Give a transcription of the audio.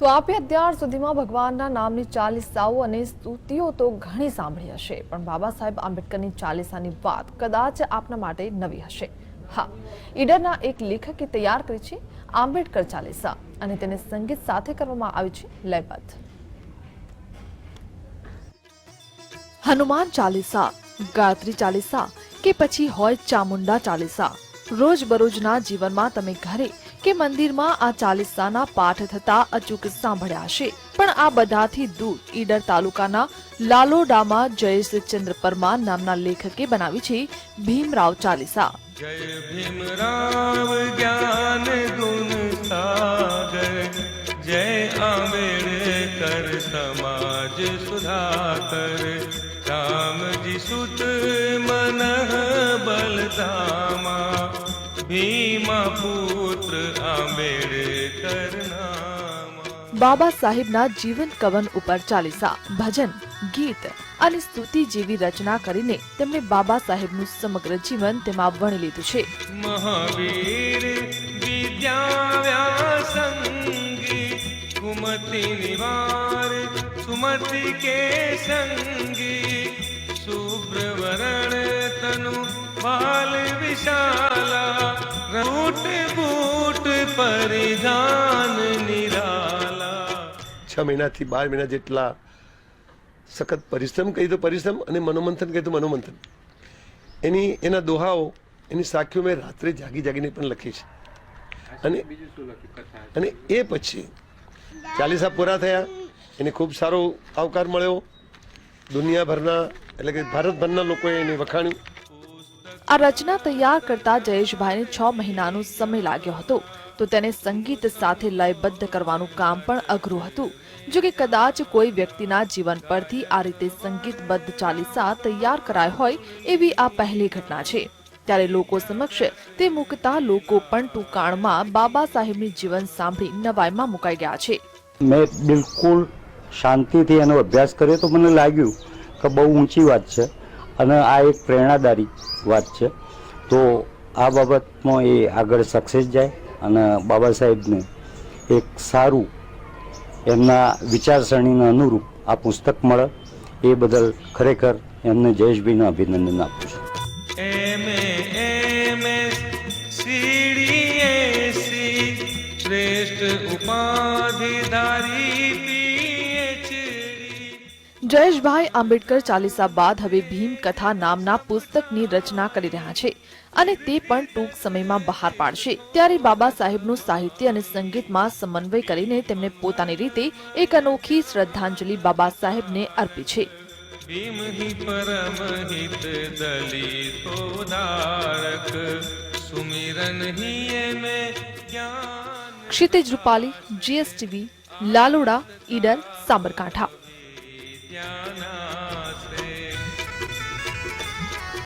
તો આપે અત્યાર સુધીમાં ભગવાનના નામની ચાલીસાઓ અને સ્તુતિઓ તો ઘણી સાંભળી હશે, પણ બાબા સાહેબ આંબેડકરની ચાલીસાની વાત કદાચ આપના માટે નવી હશે. હા, ઈડરના એક લેખકે તૈયાર કરી છે આંબેડકર ચાલીસા અને તેને સંગીત સાથે કરવામાં આવી છે લયબદ્ધ. હનુમાન ચાલીસા, ગાયત્રી ચાલીસા કે પછી હોય ચામુંડા ચાલીસા, રોજબરોજના જીવનમાં તમે ઘરે કે મંદિરમાં આ ચાલીસાના પાઠ થતા અચૂક સાંભળ્યા હશે. પણ આ બધાથી દૂર ઈડર તાલુકાના લાલોડામાં જયેશચંદ્ર પરમાર નામના લેખકે બનાવી છે ભીમરાવ ચાલીસા. જય ભીમરાવ જ્ઞાન ગુણ સાગર, જય આંબેડકર સમાજ સુધાકર, રામજી સુત મન બલધામા, ભીમા પુત્ર આંબેડકર નામા. બાબા સાહેબના જીવન કવન ઉપર ચાલીસા, ભજન, ગીત અને સ્તુતિ જેવી રચના કરીને તેમણે બાબા સાહેબનું સમગ્ર જીવન તેમાં વણી લીધું છે. મહાવીર વિદ્યાવ્યાસંગી, કુમતિ નિવાર સુમતિ કે સંગી, શુભ્રવરણ તનુ બાલ વિશાલા, રૂટ બૂટ પરિધાન નિરાલા. 6 મહિનાથી 12 મહિના જેટલા સખત પરિશ્રમ કહી તો પરિશ્રમ અને મનોમંથન કહી તો મનોમંથન. એના દોહાઓ, એની સાખીઓ મેં રાત્રે જાગીને પણ લખી છે. અને એ પછી ચાલીસા પૂરા થયા, એને ખૂબ સારો આવકાર મળ્યો. દુનિયાભરના એટલે કે ભારતભરના લોકોએ એને વખાણ્યું. આ રચના તૈયાર કરતા જયેશભાઈને 6 મહિનાનો સમય લાગ્યો હતો. તો તેને સંગીત સાથે લયબદ્ધ કરવાનું કામ પણ અઘરું હતું. જો કે કદાચ કોઈ વ્યક્તિના જીવન પરથી આ રીતે સંગીતબદ્ધ ચાલીસા તૈયાર કરાય હોય એવી આ પહેલી ઘટના છે. ત્યારે લોકો સમક્ષ તે મૂકતા લોકો પણ ટૂંકાણમાં બાબા સાહેબની જીવન સાંભળી નવાઈમાં મુકાઈ ગયા છે. મેં બિલકુલ શાંતિથી એનો અભ્યાસ કર્યો તો મને લાગ્યું કે બહુ ઊંચી વાત છે અને આ એક પ્રેરણાદાયી વાત છે. તો આ બાબતમાં એ આગળ સક્સેસ જાય અને બાબા સાહેબને એક સારું એમના વિચારસરણીને અનુરૂપ આ પુસ્તક મળે એ બદલ ખરેખર એમને જયેશભાઈને અભિનંદન આપું છું. શ્રેષ્ઠ ઉપાધિધારી જયેશભાઈ આંબેડકર ચાલીસા બાદ હવે ભીમ કથા નામના પુસ્તકની રચના કરી રહ્યા છે અને તે પણ ટૂંક સમયમાં બહાર પાડશે. ત્યારે બાબા સાહેબનું સાહિત્ય અને સંગીતમાં સમન્વય કરીને તેમણે પોતાની રીતે એક અનોખી શ્રદ્ધાંજલિ બાબા સાહેબને અર્પી છે. ભીમ હિ પરમ હિત દલિતોધારક, સુમિરન હિ મેં જ્ઞાન. ક્ષિતિજ રૂપાલી, GSTV, લાલોડા, ઈડર, સાબરકાંઠા.